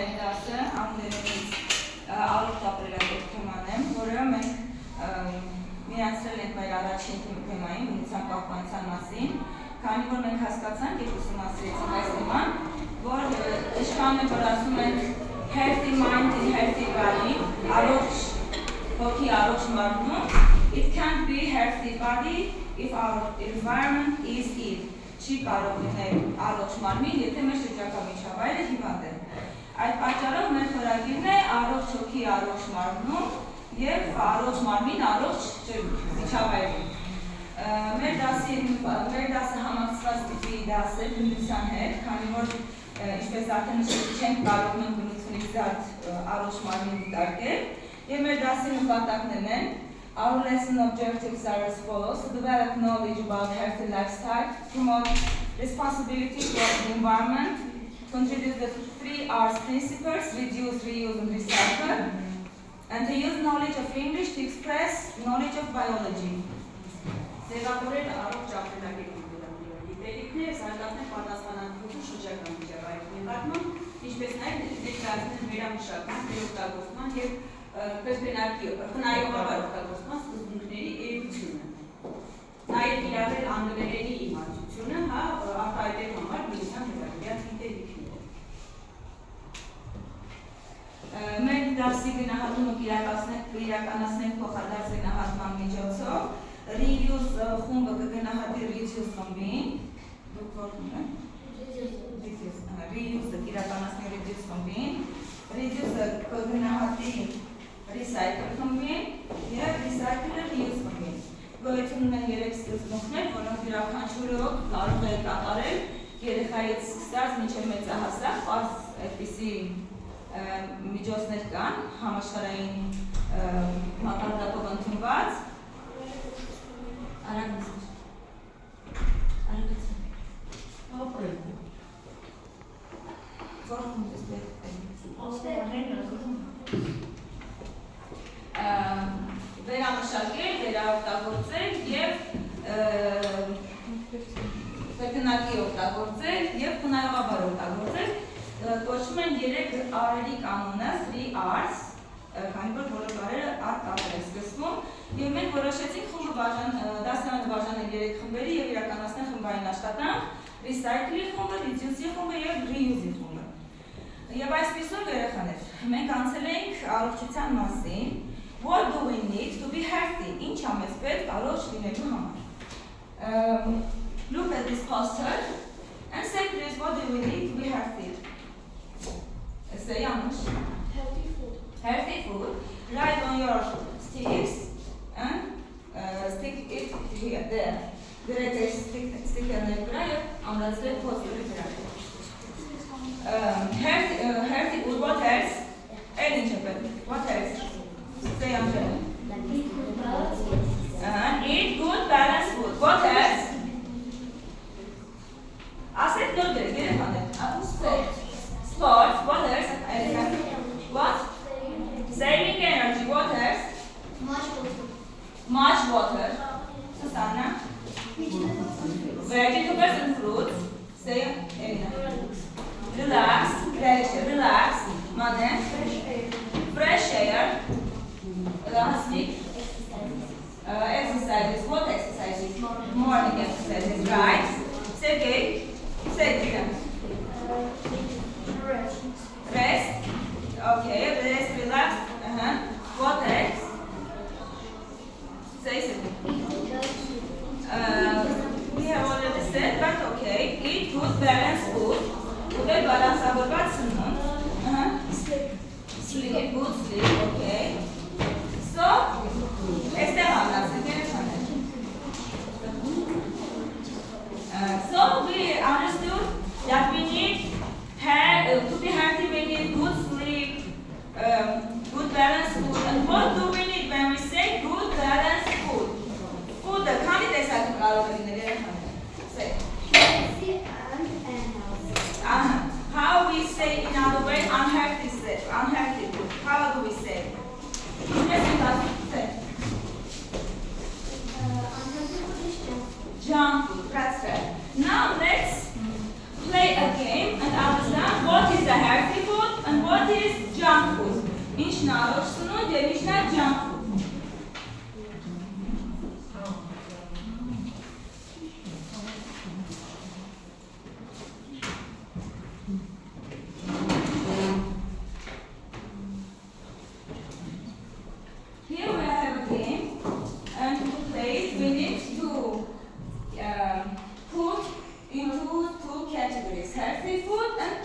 մեր դասը անգլերենից առողջ ապրելակերպ թեման է, որը մենք միացրել ենք մեր առաջին թեմային, բնության պահպանության մասին, քանի որ մենք հասկացանք եւ ուսումնասիրեցինք այս թեման, որ ինչքան է որ ասում ենք healthy mind in healthy body, առողջ հոգի առողջ մարմնում, it can't be healthy body if our environment is ill. Չի կարող լինել առողջ մարմին, եթե մեր շրջակա միջավայրը հիվանդ է։ Այդ պատճառով մեր խորագիրն է առողջ հոգի առողջ մարմնում եւ առողջ մարմին առողջ միջավայրում։ Մեր դասը համակցված տիպի դաս է բնության հետ, քանի որ ինչպես արդեն նշեցի չենք կարող մենք բնությունից զատ առողջ մարմին դիտարկել, եւ մեր դասի նպատակներն են Our lesson objectives are as follows: to develop knowledge about healthy lifestyle, promote responsibility towards the environment, to introduce the 3 R's principles, reduce, reuse, and recycle, and to use knowledge of English to express knowledge of biology. Ձևավորել առողջ ապրելակերպի դիտելիքներ, զարգացնել պատասխանատվություն շրջակա միջավայրի նկատմամբ, ինչպես նաև ներկայացնել վերամշակման, վերօգտագործման եւ խնայողաբար օգտագործման սկզբունքների էությունը։ Նաև կիրառել անգլերենի իմացությունը, արտահայտել համար բնության հետագայ գիտելիքները։ Մեր դասի գնահատումը կիրականացնենք փոխադարձ գնահատման միջոցով։ Reuse խումբը կգնահատի reduce խմբին։ Դուք որտե՞ղ եք։ Reuse-ը կիրականացնի reduce խմբին։ Reduce-ը կգնահատի recycle խմբին եւ recycle-ը reuse խմբին։ Գոյություն ունեն 3 սկզբունքներ, որոնք յուրաքանչյուրը կարող է կատարել երեխայից սկսած մինչև մեծահասակ, այդպիսի միջոցներ կան համաշխարհային մակարդակով ընդունված։ Վերամշակել, վերաօգտագործել եւ կրկնակի օգտագործել եւ խնայողաբար օգտագործել կոչվում են 3 R-երի կանոնը 3 R's, քանի որ բոլոր բառերը R-ով են սկսվում եւ մենք որոշեցինք խումբը դասարանը բաժանել 3 խմբերի եւ իրականացնել խմբային աշխատանք recycle-ի խումբը, reduce-ի խումբը եւ reuse-ի խումբը։ Եվ այսպիսով երեխաներ, մենք անցել ենք առողջության մասին, what do we need to be healthy? Ինչ է մեզ պետք առողջ լինելու համար։ Look at this poster and say please what do we need to be healthy? Say yanlış. Healthy food. Healthy food. Write on your sticks and stick it here, there. Direct sticker'ını buraya, amrazlı poster'ı buraya. Healthy food. What else? Elin çöpü. What else? Say yanlış. Eat good balanced food. What else? Aset ne olur? Geri kalan. Sports. What else? What? Saving energy. What else? Much water. Susanna. Vegetables and fruits. Say Elina. Relax. Relax. Mother. Fresh air. Sleep. Exercises. What exercises? Morning exercises. Right. Say okay. Say again. Rest. Okay. Rest. Relax. What else? Say something. We have already said, but okay. Eat good balanced food. Okay. Balance our body. Sleep. Good sleep. Okay. So, so we understood that we need to be healthy. We need good sleep,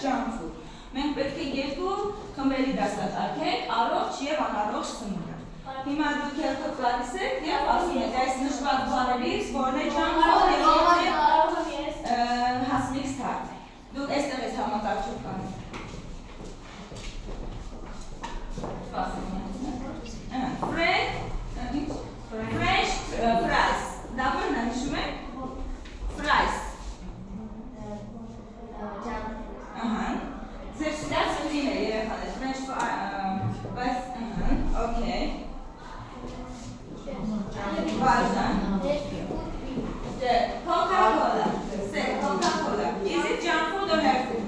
junk food։ Մենք պետք է երկու խմբերի դասակարգենք, առողջ եւ անառողջ սնունդը։ Հիմա դուք երբեք գալիս եք եւ ասում եք այս նշված բառերից որն է junk food եւ հասնիկ ստարտ։ Դուք այստեղ ես համակարգչով կանեք։ Fresh fries. Դա որն է հիշում եք? Fries. Ձեր ստաց ուտին է երեխաներ, French fries, okay. Բաժան. Coca-Cola. Say Coca-Cola. Is it junk food or healthy?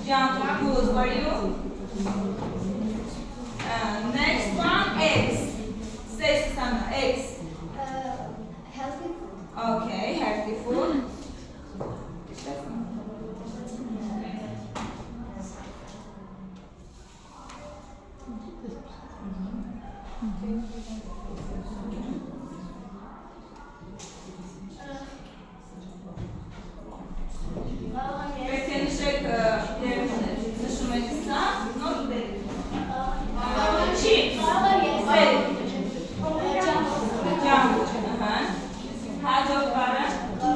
Junk food for you. Next one, eggs. Say Susanna, eggs. Healthy food. Okay, healthy food.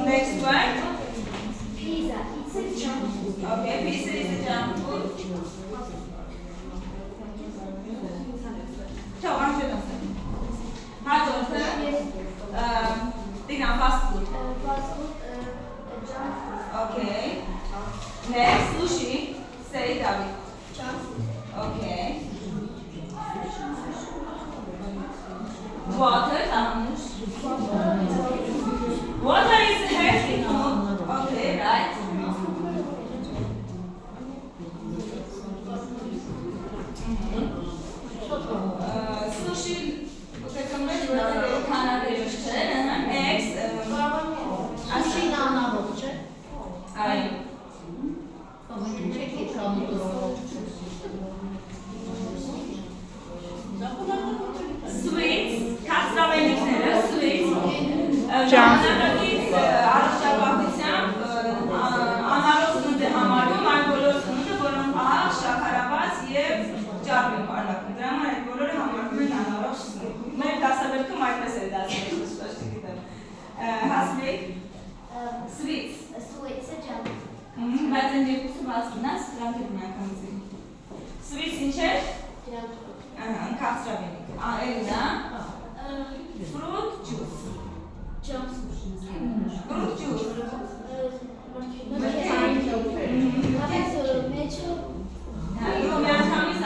Next one. Pizza. It's a junk food. Okay, pizza is a junk food. Ciao, Angela. Hard order. Fast food. Fast food. Junk food. Okay. Next, sushi. Say David. Junk food. Okay. Water. Water is healthy food. Okay, right. Sushi. Okay, eggs. Sushi անառողջ է։ Այ sweets, կաստրավենիքները, sweets, ժամանակից առողջապահությամբ անառողջ սնունդ է համարվում այն բոլոր սնունդը, որոնք աղ, շաքարավազ եւ ճարպ են պարունակում։ Դրա համար այդ բոլորը համարվում են անառողջ սնունդ։ Մեր դասավերքում այդպես է դասավերքում, ոչ չգիտեմ։ Հասմիկ, sweets։ Sweets a junk food. Բայց են երկուսը բաց գնաց, դրանք էլ միանգամից են։ Sweets ինչ է։ Junk food. Կաստրավենիք։ Էլինա, fruit juice։ Junk food. Fruit juice։ Դու միանգամից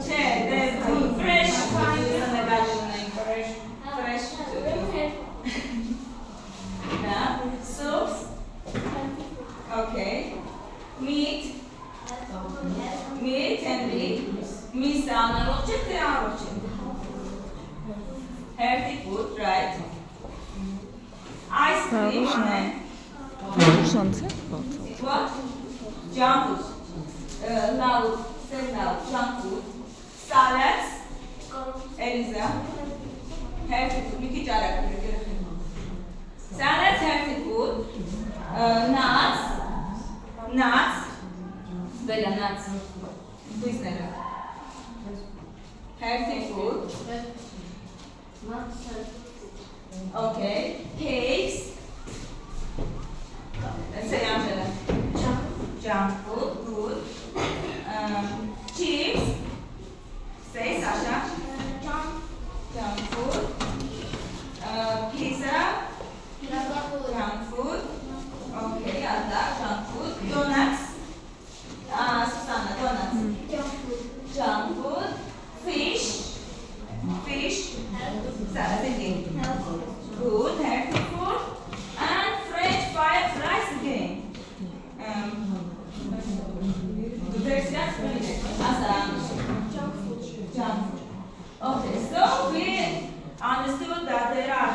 չէ, դե fresh juice-ը նկատում ենք, fresh juice։ Դա, soups, okay, meat and meat, միսը անառողջ է, թե առողջ է։ Healthy food, right? Ice cream, what? Junk food, loud, say loud, junk food, salads, Eliza, healthy food, մի քիչ արագ գրեք։ Salads, healthy food, nuts, Bella nuts, business, healthy food, okay, cakes, let's say Angela, junk food, good, chips, say Sasha, junk food, pizza, junk food, okay, Alda, junk food, donuts, Susanna, donuts, junk food, fish, salad again, good, healthy food, and French fries again. Junk food. Okay, so we understood that there are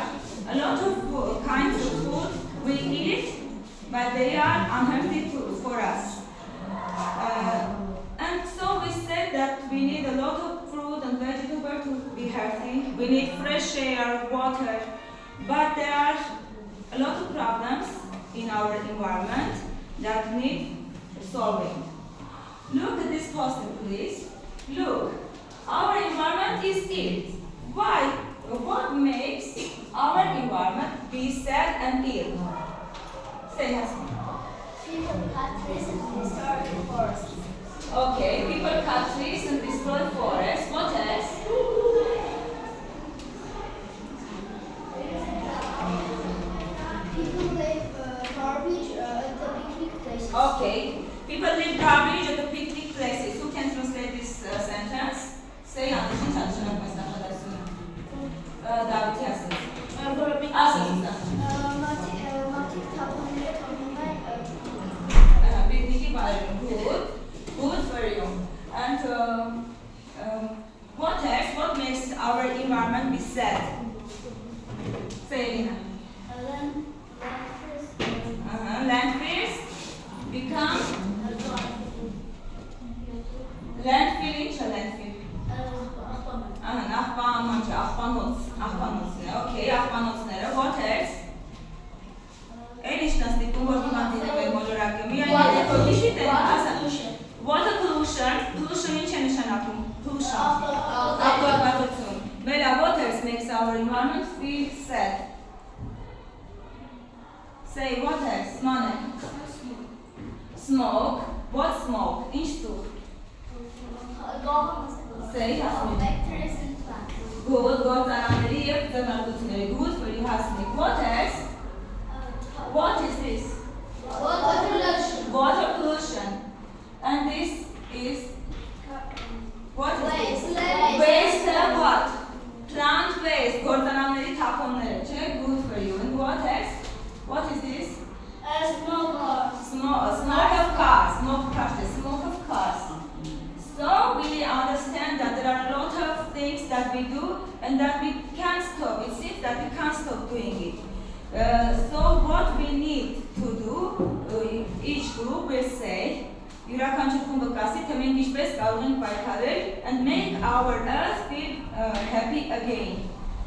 a lot of kinds of food we eat, but they are unhealthy for us. And so we said that we need a lot of fruit and vegetable to be healthy. We need fresh air, water, but there are a lot of problems in our environment that need solving. Look at this poster, please. Look, our environment is ill. Why? What makes our environment be sad and ill? Say Hassan. People cut trees and destroy forests. Okay, people cut trees and destroy forests. What else? People leave garbage at the picnic places. Okay, people leave garbage at the picnic places. Who can translate this sentence? Say yanlışın çalışmak mesela arkadaşlar. Davet yazsın. Asıl. Matik tabanları tamamen Picnic bayram. Good. Good for you. And what else? What makes our environment be sad? Say Elina. Landfills become landfill inch landfill. Աղբանոցները, okay, աղբանոցները, what else? Էլիշ նստիկում որ հիմատին է մոլորակը, միայն եթե հիշիտ է, ասա, water pollution, pollution ինչ է նշանակում, pollution, աղբանոցություն, մելա, what else makes our environment feel sad? Say, what else, Mane? Smoke, what smoke, ինչ ծուխ, say, Hasmine. Factories and plants. Good, գործարանների և ձեռնարկությունների, good for you, Hasmine. What else? What is this? Water pollution. Water pollution. And this is, what is Waste. this? Waste, what? Plant waste, գործարանների թափոնները, չէ? Good for you. And what else? What is this? Smoke cars. Smoke of cars, smoke of cars. So we understand that there are a lot of things that we do and that we can't stop. It seems that we can't stop doing it. So what we need to do, each group will say, յուրաքանչյուր խումբը կասի, թե մենք ինչպես կարող ենք պայքարել and make our earth feel happy again.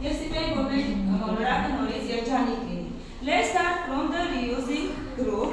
Ես սիրում որ մեր մոլորակը նորից երջանիկ լինի. Let's start from the reusing group.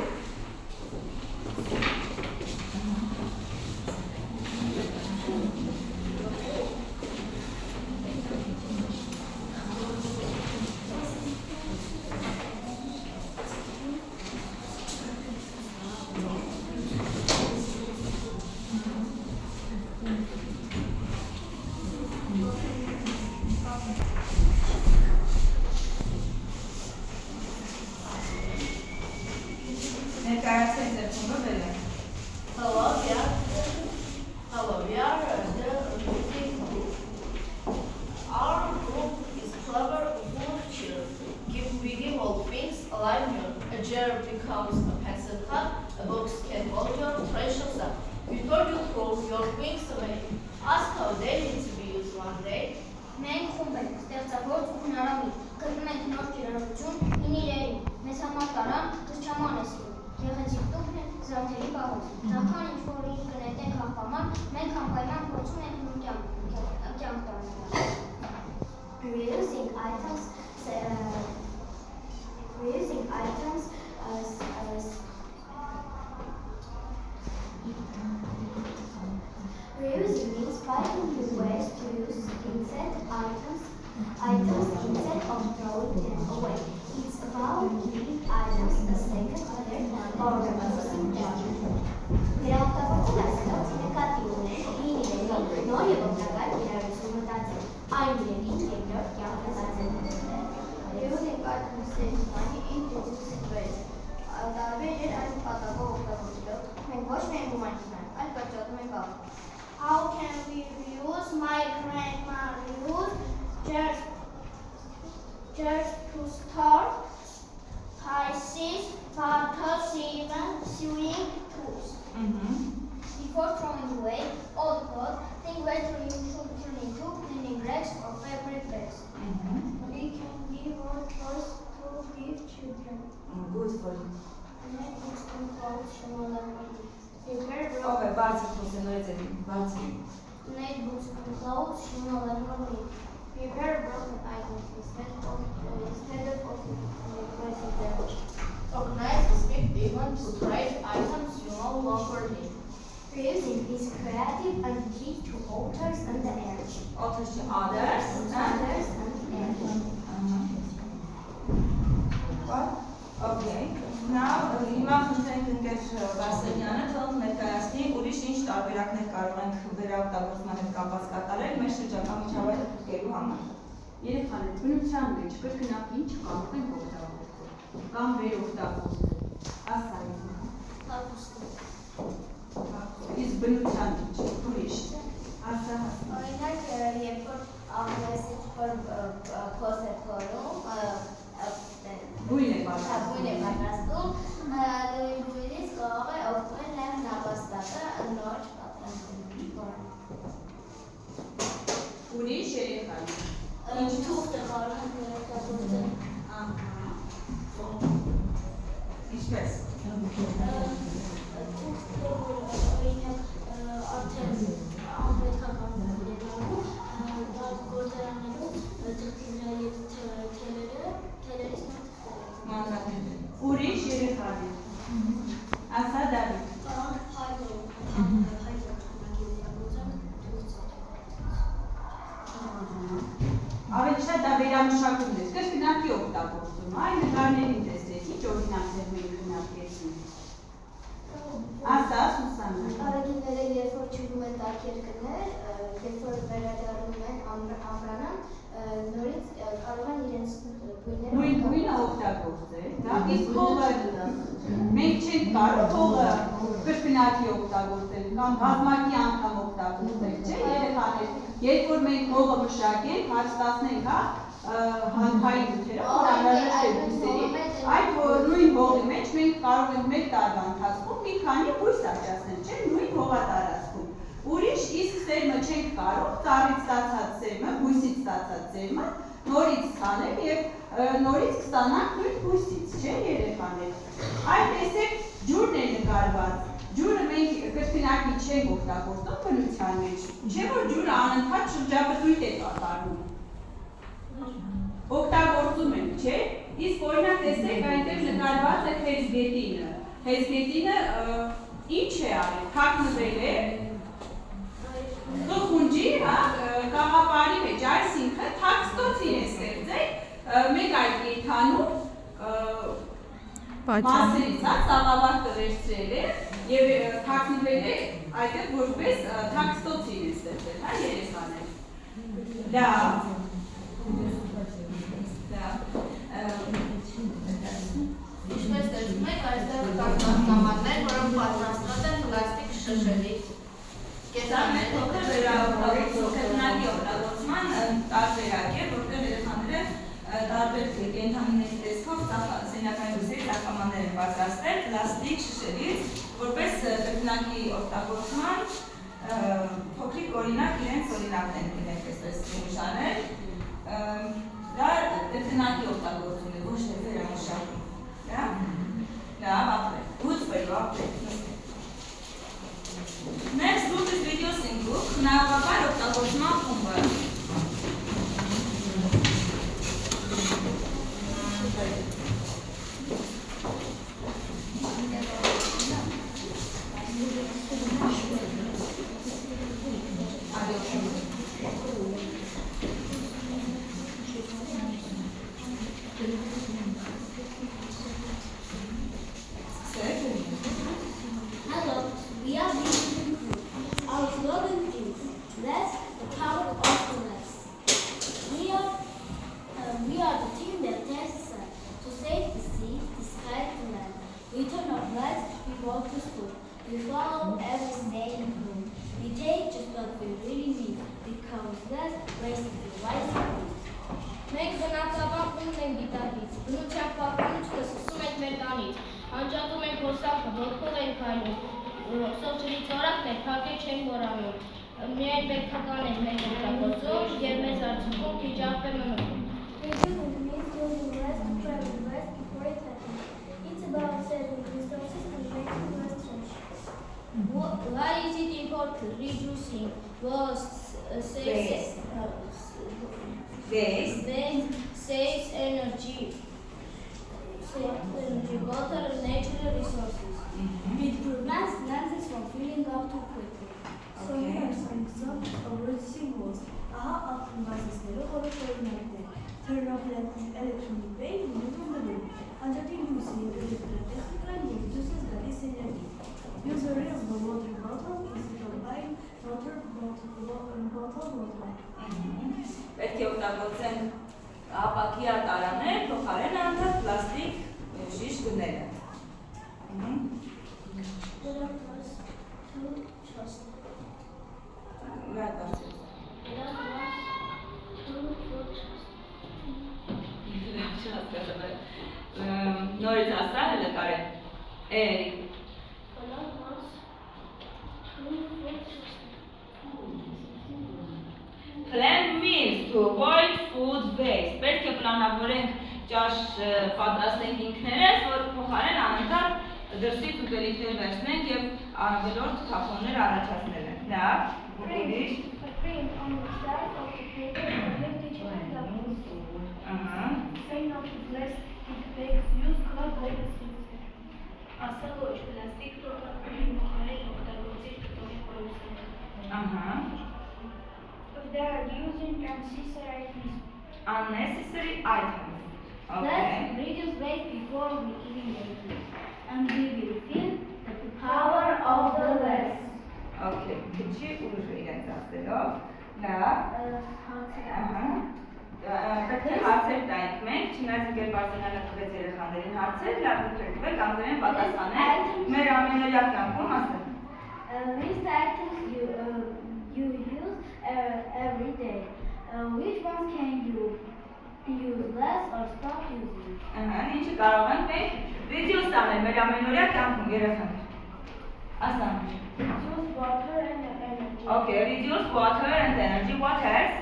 Hello, we are the reusing group. Our group is clever, full of cheer. We give all things a life new. A jar becomes a pencil cup. A box can hold your treasure stuff. Before you throw your things away, ask how they need to be used one day. Մենք խումբ ենք, ստեղծագործ ու հնարամիտ, կրում ենք նոր կիրառություն, հին իրերի, մեզ համար տարան, կրճաման է սիրում, գեղեցիկ տուփն է, զարդերի պահոց, նախքան ինչ-որ իր կնետենք աղբաման, մենք անպայման փորձում ենք նույն կյանք տանել։ Reusing items Reusing means finding new ways to use items instead of throwing them away. It's about giving items a second life or reusing them. Վերահսկողության այսքան նկատի ունեն հին իրերի նոր և օգտակար կիրառություն մտածել, այն իրերի երկրորդ կյանք մտածել։ Reusing items saves money in reducing waste. Տարբեր էր այս պատակով օգտագործելով, մենք ոչ միայն գումար չունենք, այլ կրճատում ենք աղբ։ How can we reuse? My grandma reused just to start pieces, bottles, even sewing tools. Before throwing away old clothes, think whether you should turn into cleaning rags or fabric bags. We can give our toys to give children. Good for you. Make books and clothes similar to prepare Okay, բարձր խոսենորից է բարձր։ Make books and clothes similar to prepare broken items instead of replacing them. Organize the big event to trade items you no longer and G to others and the air. Others to others. Others and air. What? Okay. Now, հիմա խնդրենք ընկեր Վասիլյանը թող ներկայացնի ուրիշ ինչ տարբերակներ կարող ենք վերաօգտագործման հետ կապված կատարել մեր շրջակա միջավայրը փոխելու համար։ Երեխաներ, բնության մեջ կրկնակ ինչ կարող ենք օգտագործել կամ վերօգտագործել։ Ասա ինձ։ Իսկ բնության մեջ ուրիշ։ Ասա։ Օրինակ, երբ որ ամենասից որ փոս է փորում, Բույն է բույն է պատրաստում, նույն բույնից կարող է օգտվել նաև նապաստակը նոր պատրաստելու։ Ուրիշ երեխաներ։ Ինչ թուղթը կարող ենք վերօգտագործել։ Ինչպես։ Թուղթը օրինակ արդեն անպետքական դառնում, դա գործարաններում թղթերը եւ թելերից Մանրակները։ Ուրիշ երեխաներ։ Ասա Դավիթ։ Ավելի շատ դա վերամշակումն է, կրկնակի օգտագործում, այ նկարներին տեսեք, ինչ օրինակներ մենք քննարկեցինք։ Ասա Սուսաննա։ Արագիները երբ որ ճյուղում են տաք երկրներ, երբ որ վերադառնում են ամռանան, նորից կարող են իրենց Բույնը օգտագործել, դա իսկ հողը մենք չենք կարող հողը կրկնակի օգտագործել կամ բազմակի անգամ օգտագործել, չէ՞ երեխաներ, երբ որ մենք հողը մշակենք, հաստատենք, հա, հանքային նյութերը, որ անհրաժեշտ է բույսերի, այդ նույն հողի մեջ մենք կարող ենք մեկ տարվա ընթացքում մի քանի բույս աճացնել, չէ՞, նույն հողատարածքում։ Ուրիշ իսկ սերմը չենք կարող, ծառից ստացած սերմը, բույսից ստացած սերմը նորից ցանել եւ նորից կստանանք նույն բույսից, չէ՞ երեխաներ։ Այդ տեսեք ջուրն է նկարված։ Ջուրը մենք կրկնակի չենք օգտագործում բնության մեջ, չէ՞ որ ջուրը անընդհատ շրջապտույտ է կատարում։ Օգտագործում ենք, չէ՞։ Իսկ օրինակ տեսեք այնտեղ նկարված է հեծգետինը։ Հեծգետինը ինչ է արել, թաքնվել է խխունջի, հա, կաղապարի մեջ, այսինքն թաքստոցին է ստեղծել մեկ այդ կենդանու մասերից, հա, սաղավարտը վերցրել է եւ թաքնվել է այդտեղ որպես թաքստոցին է ստեղծել, հա, երեխաներ։ Ինչպես տեսնում եք, այստեղ կան կամարներ, որոնք պատրաստված են պլաստիկ շշերից։ Դա մեր փոքր վերաօգտագործման օգտագործման տարբերակ է, որտեղ երեխաները տարբեր կենդանիների տեսքով սենյակային բույսերի ծաղկամաններ են պատրաստել պլաստիկ շշերից, որպես կրկնակի օգտագործման փոքրիկ օրինակ իրենց օրինակներ ունենք այսպես նշանել։ Դա կրկնակի օգտագործում է, ոչ թե վերամշակում։ Լավ, ապրեք, good for you, ապրեք։ Next group is video sync-ում, խնայողաբար օգտագործման խումբը։ Hello, we are Vision Group. Our slogan is "Let's the power of the less." We are the team that tests to save the sea, the sky, the land. We turn off lights, we walk to school. We follow every saying rule. We take just what we really need because less wastes the wise way. Մենք բնակավան խումբն ենք գիտակից, բնության պահպանությունը սկսում ենք մեր տանից, անջատում ենք հոսանքը, ոտքով ենք քայլում, սոճրից օրակն է, փակել չենք մոռանում, միայն պետքական ենք մենք օգտագործում և մեզ արդյունքում քիչ աղբեր մնում։ Reducing means using less to travel less before it happens. It's about saving resources and making less trash. Why is it important? Reducing waste saves energy, water and natural resources. It prevents lenses from filling up too quickly. So Okay. first, Ահա ակումբազիստները որոշումներն են։ Turn off electronic bay լինում է մնում։ Անջատի լույսը և էլեկտրատեխնիկան և դուսս գալիս էներգի։ Use a reusable water bottle instead of buying water bottle water. Պետք է օգտագործեն ապակի արտարաններ, փոխարեն անդադ պլաստիկ շիշ գները։ Նորից ասա հələ կարեն։ Էրիկ։ Plan meals to avoid food waste. Պետք է պլանավորենք ճաշ պատրաստենք ինքներս, որ փոխարեն անընդհատ դրսից ուտելիքներ վերցնենք եւ անվելորդ թափոններ առաջացնել են։ Լավ, ուրիշ։ Print on the side of the paper for vintage examples. Say no to plastic bags, use cardboard instead. Asla ոչ պլաստիկ տոկակների փոխարեն օգտագործիր կտորի պոլիսներ։ They are using unnecessary items. Okay. Let's reduce waste before we eliminate it, and we will feel the power of the less. Okay. Քիչ ուժ իրենց ասելով, լավ։ Պետք է հարցեր տայինք մենք, չնայած Գեր Բարսեղյանը տվեց երեխաներին հարցեր, լավ դուք անգլերեն պատասխանեք, մեր ամենօրյա կյանքում ասել։ List items you use every day. Which ones can you use less or stop using? Ինչը կարող ենք մենք reduce անել մեր ամենօրյա կյանքում երեխաներ։ Ասան։ Use water and energy. Okay, reduce water and energy. What else?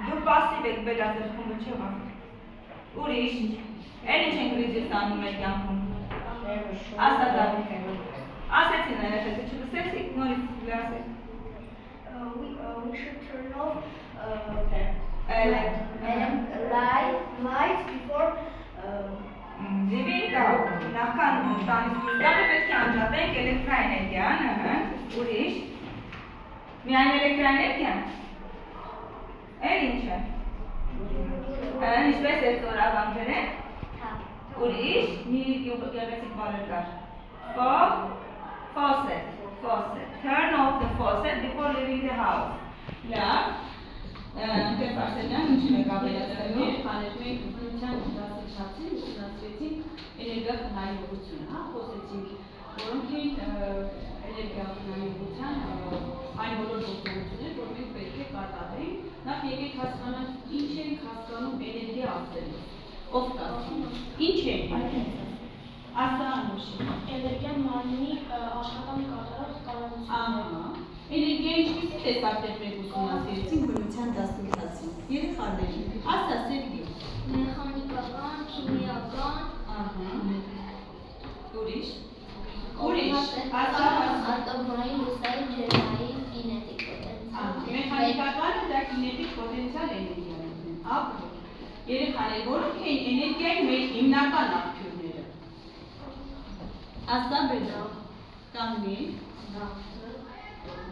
Դուք passive եք վերածել խումբը չէ՞ բան։ Ուրիշ, էլ ինչ ենք reduce անում մեր կյանքում։ Ասա դա։ Ասեցին երեխեք, չլսեցիք, նորից լսեք։ We should turn off lights before Դիվին կա, նախքան տանից դուրս գալը պետք է անջատենք էլեկտրաէներգիան, ուրիշ։ Միայն էլեկտրաէներգիան։ Էլ ինչ է։ Ինչպես է ստորաբանքերեն։ Ուրիշ, մի գեղեցիկ բառեր կար։ Faucet. Turn off the faucet before leaving the house. Լավ։ Գեր Բարսեղյան, ինչն եք ավելացնելու։ Երեխաներ մենք բնության դասեցին, ուսումնասիրեցինք էներգիախնայողությունը, խոսեցինք, որոնք են էներգիախնայողության այն բոլոր գործողությունները, որ մենք պետք է կատարենք։ Նախ եկեք հասկանանք, ինչ ենք հասկանում էներգիա ասելով։ Ով կասի։ Ինչ է։ Ասա Անուշի։ Էներգիան մարմնի աշխատանք կատարող կարողությունն է։ Էներգիա ինչպիսի տեսակներ մենք ուսումնասիրեցինք բնության դասընթացին։ Երեխաներ, ասա Սերգեյ։ Մեխանիկական, քիմիական, Ուրիշ, ատոմային, լուսային, ջերմային, կինետիկ պոտենցիալ։ մեխանիկականը դա կինետիկ պոտենցիալ էներգիա է։ Ապրո։ Երեխաներ, որոնք են էներգիայի մեր հիմնական աղբյուրները։ Ասա բեդա, կանգնի,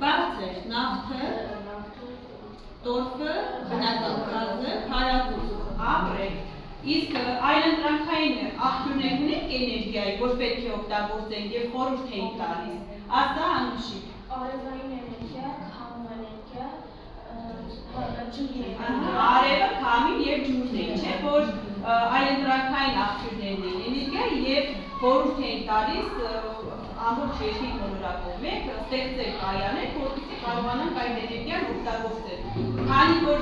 բարձր, նավթը, տորֆը, բնական գազը, քարակուզը, ապրեք։ Իսկ այլընտրանքային աղբյուրներ ունենք էներգիայի, որ պետք է օգտագործենք եւ խորհուրդ ենք տալիս։ Ասա Անուշի։ Արևային էներգիա, քամու էներգիա, ջուրի Արևը, քամին եւ ջուրն են, չէ՞ որ այլընտրանքային աղբյուրներն են էներգիա եւ խորհուրդ ենք տալիս ամբողջ երկրի բոլորակով մենք ստեղծել կայաններ, որպեսզի կարողանանք այդ էներգիան օգտագործել։ Քանի որ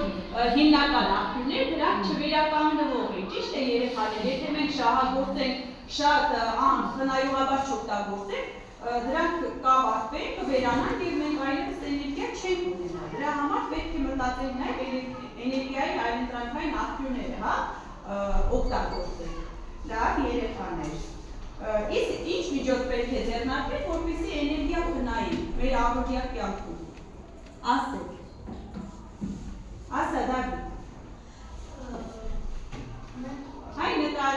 հիմնական աղբյուրները դրանք չվերականգնվող են, ճիշտ է երեխաներ, եթե մենք շահագործենք շատ խնայողաբար չօգտագործենք, դրանք կավարտվեն, կվերանան եւ մենք այլևս էներգիա չենք ունենա։ Դրա համար պետք է մտածել նաեւ էներգիայի այլընտրանքային աղբյուրները, հա, օգտագործել։ Լավ երեխաներ։ Իսկ ինչ միջոց պետք է ձեռնարկել, որպեսզի էներգիա խնայի մեր առօրյա կյանքում։ Ասեք։ Ասա Դավիթ։ Հայ նկար։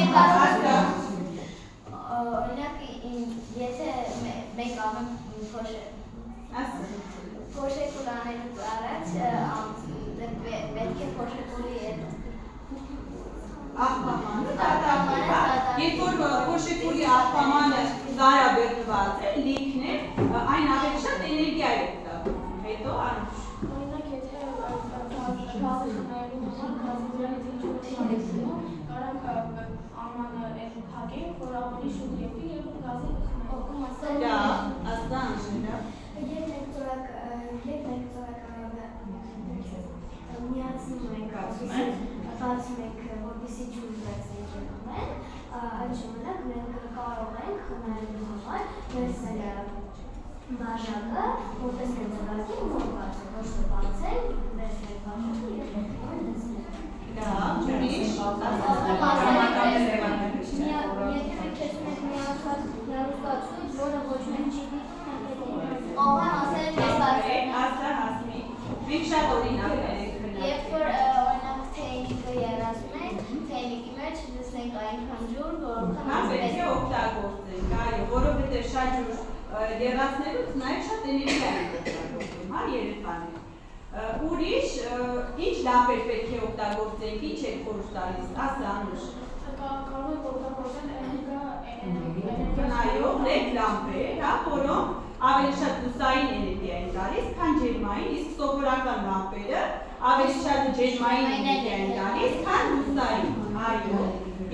Yes, գազը խնայելու համար գազի վրայից ինչ-որ շարեցնում, կարանք ամանը փակենք, որ ավելի շուտ եկի և գազի խնայելու։ Դա, ասան շնա։ Երբ մենք միացնում ենք, բացում ենք, որպեսզի ջուր վերցնենք ջրում, այդ ժամանակ մենք կարող ենք խնայելու համար վերցնել բաժակը, որպես կենցաղացի ու բացը, ոչ թե բացել, վերցնել բաժակը և վերցնել։ Դա, ջուրիշ, Եթե վիճեցում եք միացված հեռուստացույց, որը ոչ մեկ չի դիտում, Ողան ասել եք ես բացել։ ասա հասմի, մենք շատ օրինակ ենք Երբ որ օրինակ թեյնիկը երազում ենք, թեյնիկի մեջ լսենք այնքան ջուր, որոնք պետք է օգտագործենք, այո, որովհետև շատ ջուր եռացնելուց նաև շատ էներգիա են օգտագործում, հա, երեխաներ։ Ուրիշ, ինչ լամպեր պետք է օգտագործենք, ինչ եք խորհուրդ տալիս, ասա Անուշ։ կարող եք օգտագործել էներգիա Նայող լեդ լամպեր, հա, որոնք ավելի շատ լուսային էներգիա են տալիս, քան ջերմային, իսկ սովորական լամպերը ավելի շատ ջերմային էներգիա են տալիս, քան լուսային, այո,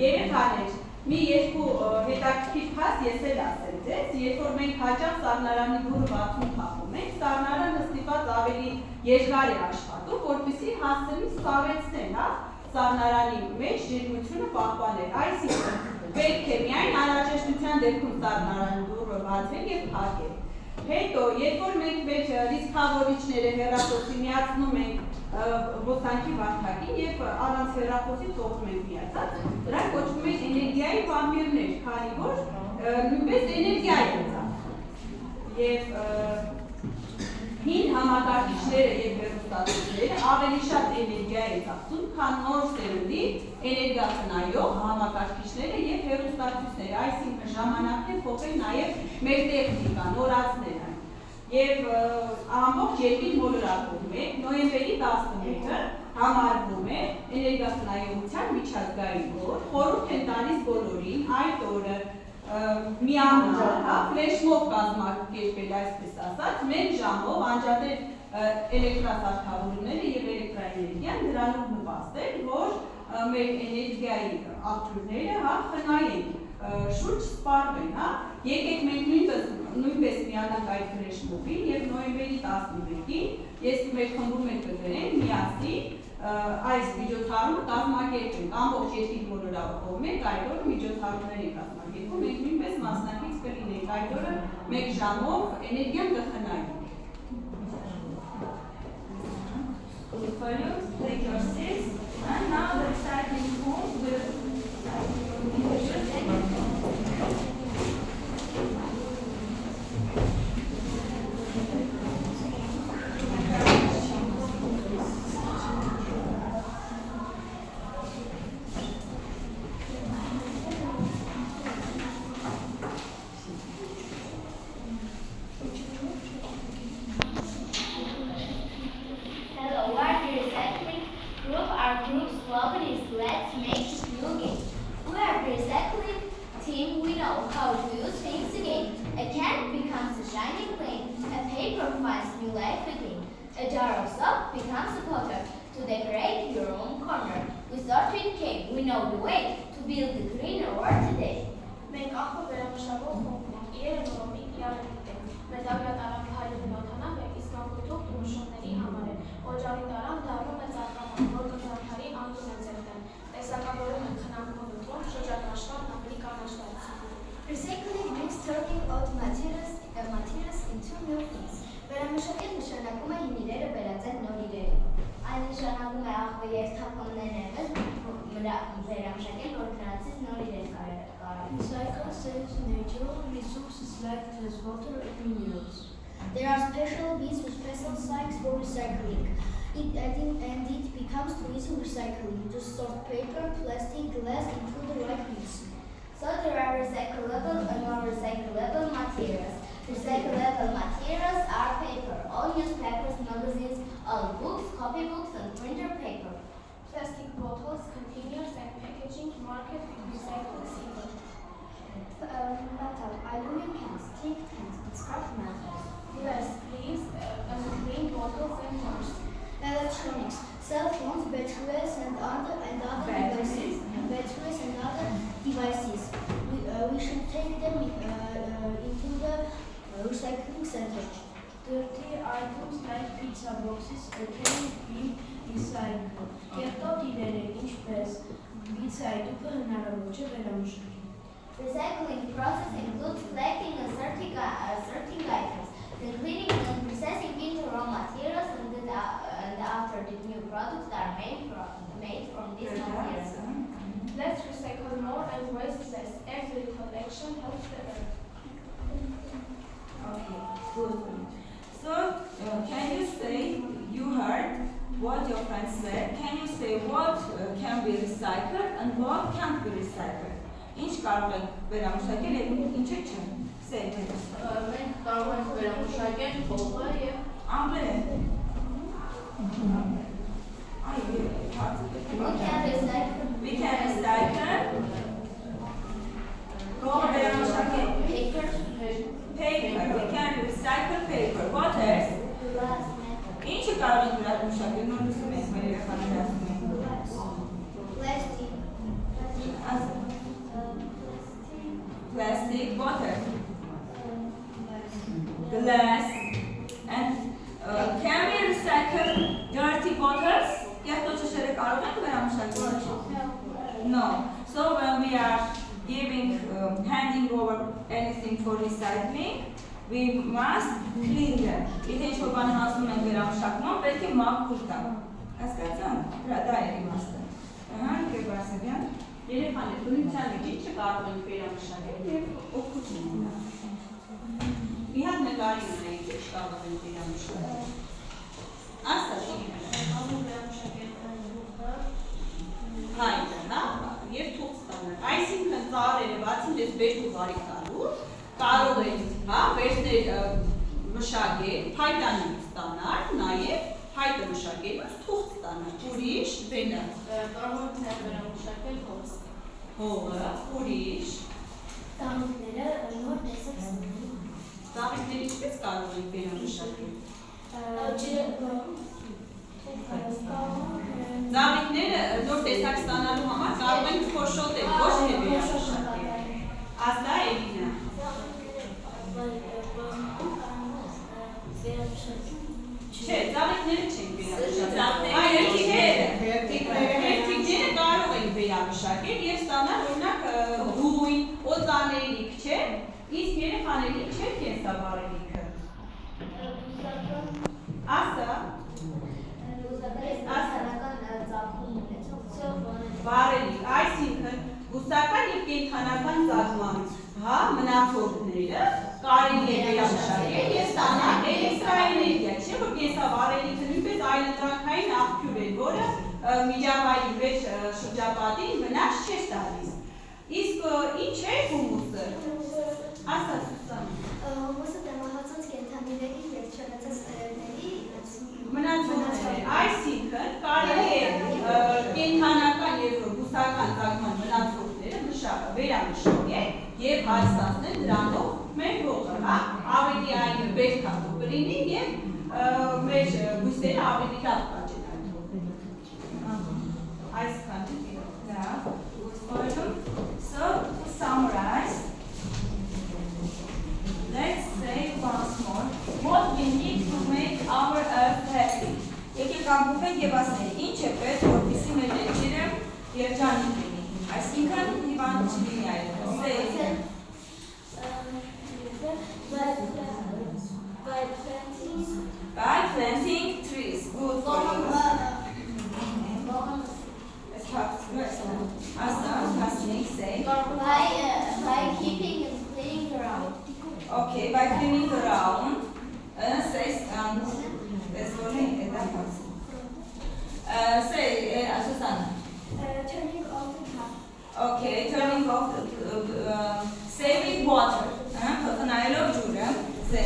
երեխաներ, մի երկու հետաքրքիր փաստ ես էլ ասեմ ձեզ, երբ որ մենք հաճախ սառնարանի դուռը բացում փակում ենք, սառնարանը ստիպված ավելի երկար է աշխատում, որպեսզի հասցնի սավեցնել, հա, սառնարանի մեջ ջերմությունը պահպանել, այսինքն պետք է միայն անհրաժեշտության դեպքում սառնարանի դուռը բացել և փակել։ Հետո, երբ որ մենք մեր ռիսկավորիչները հեռախոսի միացնում ենք ոսանքի վարդակին և առանց հեռախոսի թողնում ենք միացած, դրանք կոչվում են էներգիայի վամպիրներ, քանի որ նույնպես էներգիա է ծախսում։ Եվ հին համակարգիչները և հեռուստացույցները ավելի շատ էներգիա են ծախսում, քան նոր սերնդի էներգախնայող համակարգիչները և հեռուստացույցները, այսինքն ժամանակն է փոխել նաև մեր տեխնիկան, նորացնել այն։ Եվ ամբողջ երկրին մոլորակում է, նոյեմբերի 11-ը համարվում է էներգախնայողության միջազգային օր, խորհուրդ են տալիս բոլորին այդ օրը միանալ, ֆլեշմոբ կազմակերպել, այսպես ասած, մեկ ժամով անջատել էլեկտրասարքավորումները և էլեկտրաէներգիան դրանով նպաստել, որ մեր էներգիայի աղբյուրները խնայենք, շուրջ սպառվեն, եկեք մենք նույնպես միանանք այդ ֆլեշմոբին և նոյեմբերի 11-ին ես մեր խմբում ենք կգրենք միասին այս միջոցառումը կազմակերպենք, ամբողջ երկրի մոլորակով մենք այդ օրը միջոցառումներ ենք կազմակերպում, մենք նույնպես մասնակից կլինենք, այդ օրը մեկ ժամով էներգիան կխնայենք։ Take your seats, and now let's start in home with A jar of soap becomes a potter to decorate your own corner. We start with cake. We know the way to build the greener world today. Մենք աղբը վերամշակող խոհում ենք, իրերը որոմի իրարը գիտենք։ Մեդավյա տարան 170 է, իսկ անկույթող տունուշոնների համար է։ Օջարի տարան դառնում է ծաղկաման, որ կզարդարի անդուն է ձերտեն։ Տեսակավորում են խնամքով ուտում, շրջակաշվան ավելի կանաչված։ Recycling means turning old materials into new things. Վերամշակել նշանակում է հին իրերը վերածել նոր իրերի։ Այն նշանակում է աղբը երթափոններն վերամշակել, որ նրանցից նոր իրեր կարելի։ Recycle saves natural resources like fresh water and minerals. There are special bins with special sites for recycling. It becomes too easy recycling to sort paper, plastic, glass into the right bins. So there are recyclable and non-recyclable materials. Recyclable materials are paper, all newspapers, magazines, all books, copybooks, and printer paper. Plastic bottles, containers, and packaging market with recycled silver. Metal, aluminum cans, tin cans, and scrap metal. Glass, please, and green bottles and jars. Electronics, cell and other devices, batteries and other devices. We should take them into the recycling center. Dirty items like pizza boxes can be recycled. Կերտոտիները ինչպես պիցայի տուփը հնարավոր չէ վերամշակել։ Recycling process includes collecting and sorting items, the cleaning and processing into raw materials, and after the new products are made from these materials. Let's recycle more and waste less. Every collection helps the earth. Okay, good. So, can you say, you heard what your friend said, can you say what can be recycled and what can't be recycled? Ինչ կարող եք վերամշակել եւ ինչը չէ։ Say it. Մենք կարող ենք վերամշակել փողը եւ Ամբեր։ We can recycle. Փողը վերամշակել։ Paper, Paper. We can recycle paper. What else? glass, metal, Ինչը կարող ենք վերամշակել, նոր լսում ենք, մեր երեխաները ասում են։ plastic, Plastic, water, glass, and can we recycle dirty bottles? No. So when we are handing over anything for recycling, we must clean them. Եթե ինչ-որ բան հանձնում ենք վերամշակման, պետք է մաքուր տանք։ Հասկացա՞ն։ Դա է իմաստը։ Ահա, Գեգ Վարսավյան։ Երեխաներ բնության մեջ ինչը կարող ենք վերամշակել եւ օգուտ ունենալ։ Մի հատ նկարի ունենք, ինչ կարող ենք վերամշակել։ Ասա շիգին։ Հայտը, հա, եւ թուղթ ստանալ։ Այսինքն ծառերը բացի դες վեր թուղարի տալու, կարող են, հա, վերցնել մշակել, փայտանյութ ստանալ, նաեւ հայտը մշակելուց թուղթ ստանալ։ Ուրիշ բենը։ կարող ենք վերամշակել փողը։ Հողը, ուրիշ, տանուքները նոր տեսակ ծաղիկներ ինչպես կարող ենք վերամշակել։ Ծաղիկները նոր տեսակ ստանալու համար կարող ենք փոշոտել, ոչ թե վերամշակել։ Ասա Էլինա։ Չէ, ծաղիկները չենք վերամշակել։ Հերթիկները կարող ենք վերամշակել եւ ստանալ օրինակ գույն, օծանելիք, չէ՞։ Իսկ երեխաների չէ՞ կենսաբարելիքը։ Ասա, բարելիք, այսինքն բուսական եւ կենդանական ծագման, հա, մնացորդները կարելի է վերամշակել եւ ստանալ էլեկտրաէներգիա, չէ՞ որ կենսաբարելիքը նույնպես այլընտրանքային աղբյուր է, որը միջավայրի մեջ շրջապատին վնաս չէ տալիս։ Իսկ ինչ է հումուսը։ Ասա Սուսան։ Հումուսը դեմահացած կենդանիների եւ չնացած տերևների մնացորդներ, այսինքն կարելի է կենդանական եւ բուսական ծագման մնացորդները վերամշակել եւ հարստացնել դրանով մեր հողը, հա, ավելի այն բերքատու կլինի եւ մեր բույսերը ավելի լավ կաճենան։ Այսքան է։ So, to summarize, let's say once more what we need to make our earth happy. Եկեք ամփոփենք եւ ասենք, ինչ է պետք, որպեսզի մեր երկիրը երջանիկ լինի։ Այսինքն հիվանդ չլինի այլևս։ By planting trees. Good for you. by keeping and cleaning around. Okay, by cleaning around. Says say Susanna. Turning off the tap. Okay, turning off saving water. Say.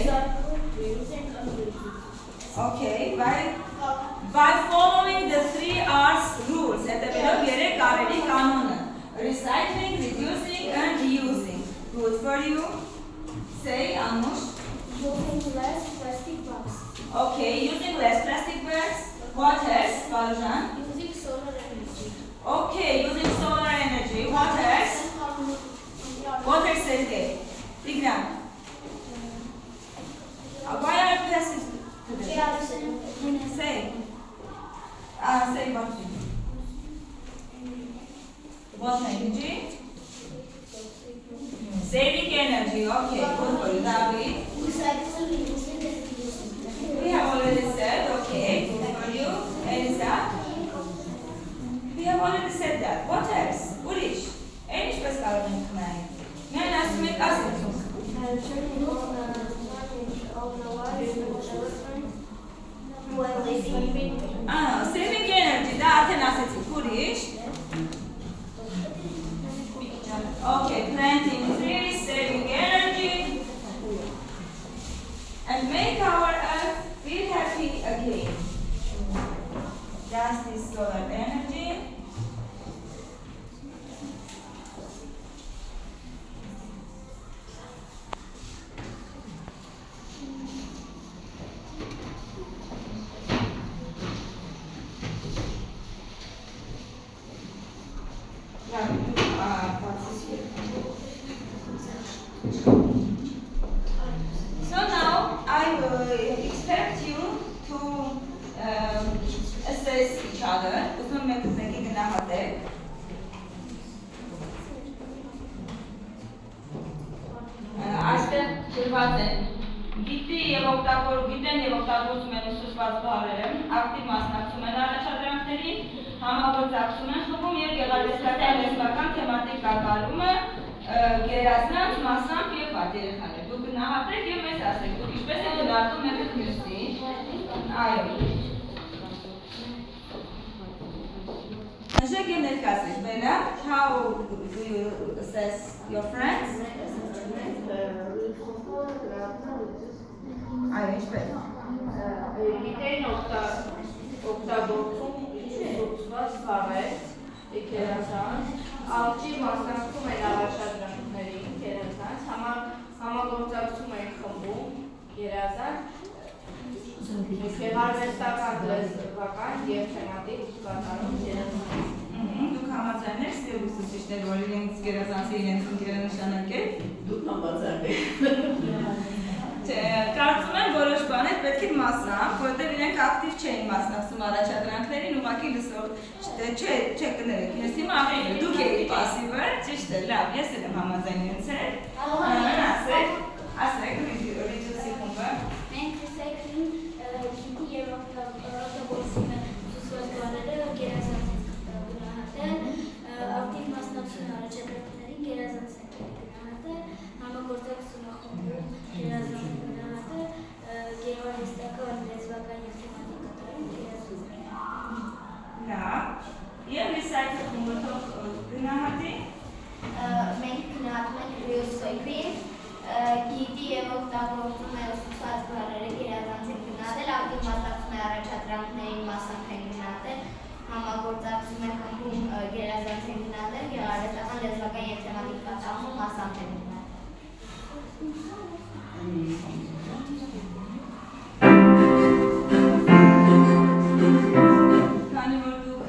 Okay, by following the 3 R's rules. Recycling, reducing, and reusing. Good for you. Say, Anush. Using less plastic bags. Okay, using less plastic bags. What else, Valjan? Using solar energy. Asay Batu. What energy? Saving energy. Okay, good for you, David. We have already said, okay, good for you. Elisa? We have already said that. What else? Urish? Any special information? May I ask me saving energy. That's an asset. Urish? Okay, planting trees, saving energy, and make our earth feel happy again. That's this solar energy. So now I will expect you to assess each other. Uzun mektubdaki günahları. Այստեղ գրված է գիտի եւ գիտեն եւ օգտագործում են ուսուցված բառերը, ակտիվ մասնակցում են առաջադրանքներին, համագործակցում են խմբում եւ գեղարվեստական լեզվական թեմատիկ կատարումը, գերազանց մասամբ եւ պատերեխաներ։ Դուք գնահատեք եւ մեզ ասեք, դուք ինչպես եք գնահատում մեկը մյուսին։ Այո։ Նշեք եւ ներկայացրեք, Բելա, how do you assess your friends? Այո, ինչպես։ Գիտեն օգտագործում ուսուցված բառեր, գերազանց, ալճի մասնակցում են առաջադրանքներին, գերազանց, համագործակցում են խմբում, գերազանց, գեղարվեստական լեզվական եւ թեմատիկ կատարում գերազանց։ Դուք համաձայնեք ստեղ ուսուցիչներ, որ իրենց գերազանցը իրենց ընկերը նշանակել։ Դուք համաձայնեք։ Կարծում եմ որոշ բաներ պետք է մասնան, որտեղ իրենք ակտիվ չէին մասնակցում առաջադրանքներին, ուղղակի լսող չկներեք։ Ես հիմա ավելի դուք եք պասիվը, ճիշտ է, լավ, ես էլ եմ համաձայն իրենց հետ։ Ասեք, ռիջուսի խումբը։ Մենք տեսակին գիտի եւ օգտագործում են ուսուցված բառերը գերազանց գնահատել, ակտիվ մասնակցություն առաջադրանքներին գերազանց են գնահատել, համագործակցություն խմբում գերազանց գնահատել, գեղարվեստական լեզվական եւ թեմատիկ կատարում գերազանց։ Լավ, եւ ռիսայքլ խումբը թող գնահատի։ Մենք գնահատում ենք ռիոսոյքին, գիտի եւ օգտագործում է ուսուցված բառերը գերազանց են գնահատել, ակտիվ մասնակցում է առաջադրանքներին մասամբ են գնահատել, համագործակցում է խմբում գերազանց են գնահատել, գեղարվեստական լեզվական եւ թեմատիկ կատարում մասամբ են գնահատել։ Քանի որ դուք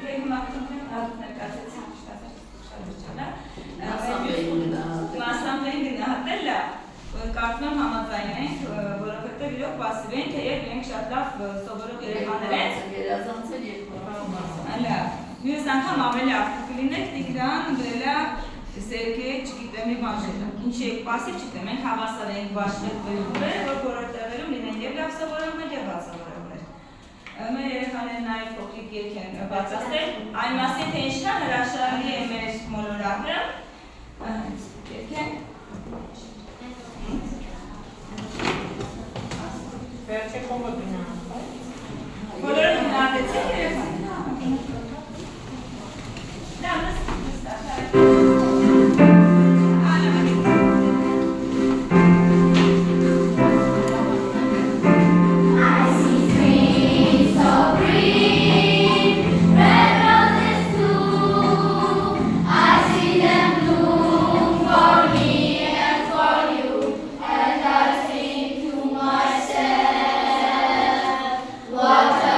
գերմակտում եք ներկայացրեցիք մասամբ են գնահատել, լավ, կարծում եմ համաձայն ենք, որովհետև իրոք պասիվ են, թեև իրենք շատ լավ սովորող երեխաներ են։ Գերազանց են երկու Լավ, մյուս անգամ ավելի ակտիվ կլինեք, Տիգրան, Բելա, Սերգեյ, չգիտեմ, մի բան չէ։ Ինչի եք պասիվ չգիտեմ, մենք հավասար ենք բաշխեցվել, որ բոլոր տեղերում լինեն եւ լավ սովորողներ եւ բաց սովորողներ։ Մեր երեխաները նաեւ փոքրիկ երգ են բացասել, այն մասին, թե ինչքան հրաշալի է մեր մոլորակը։ Երգ են։ Վերջը կողմը գնա։ Բոլորը գնահատեցին երեխաները։ Լավ, նստած։ What a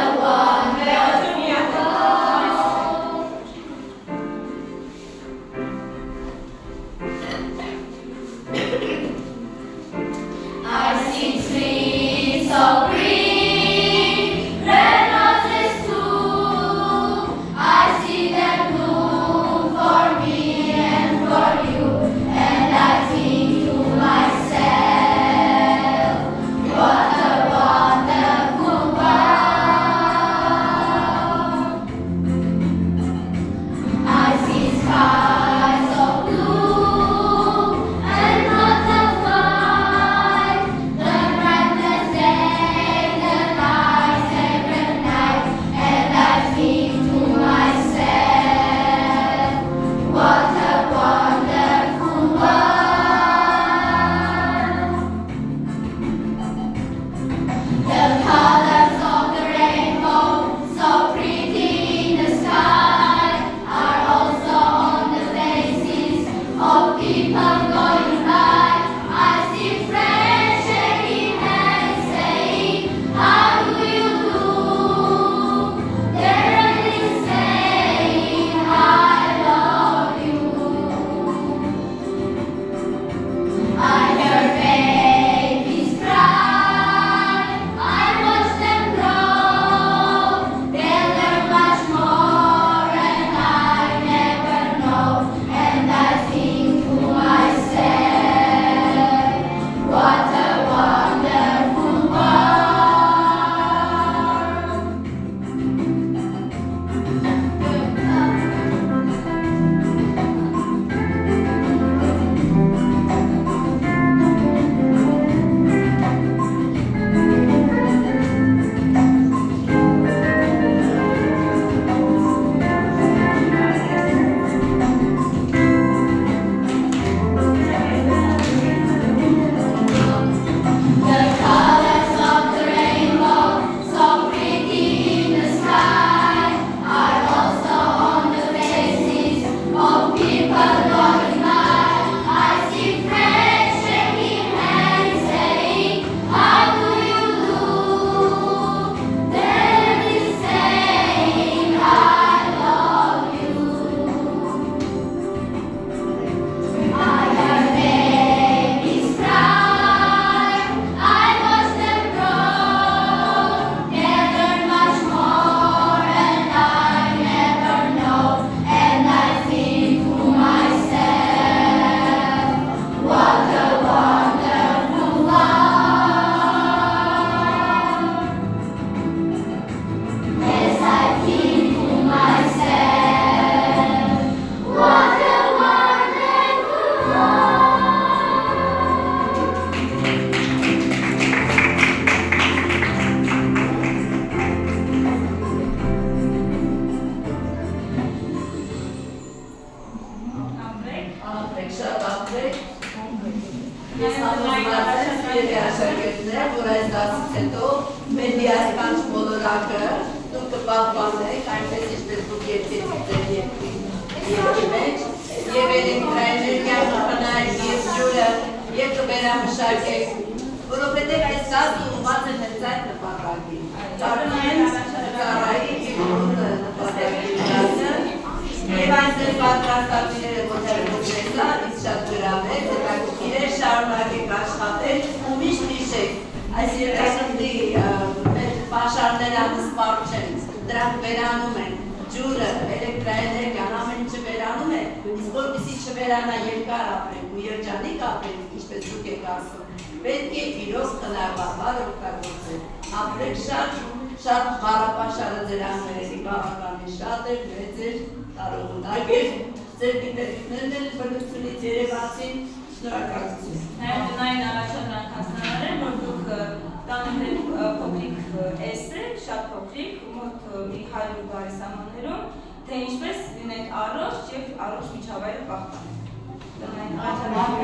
պահպանեք, այնպես ինչպես դուք երկեցիք ձեր երկրի մեջ, և էլեկտրաէներգիան կխնայեք և ջուրը, և կվերամշակեք, որովհետև այս գազը ուղղված է հենց այդ նպատակին, ծառայի և ուրունը նպատակին գազը, և այնպես պատրաստակիները ոտերգուցեցա, ինձ շատ գրավեց, հետաքրքիր է շարունակեք աշխատել ու միշտ հիշեք, այս երաշնդի պաշարները անսպառ չեն, դրանք վերանում են, ջուրը, էլեկտրաէներգիան, ամեն ինչը վերանում է, իսկ որպեսզի չվերանա երկար ապրենք ու երջանիկ ապրենք, ինչպես դուք եք ասում, պետք է իրոք խնայողաբար օգտագործել, ապրեք շատ բառապաշարը ձեր անձրերի բավականին շատ էր, մեծ էր, տարողունակ էր, ձեր գիտելիքներն էլ բնությունից երևացին, շնորհակալություն։ Նաև տնային առաջադրանք հասնարարեմ, որ դուք տանը փոքրիկ էս է, շատ փոքրիկ, մոտ մի 100 բարի սահմաններում, թե ինչպես լինեք առողջ և առողջ միջավայրը պահպանեք։ Տնային առաջադրանք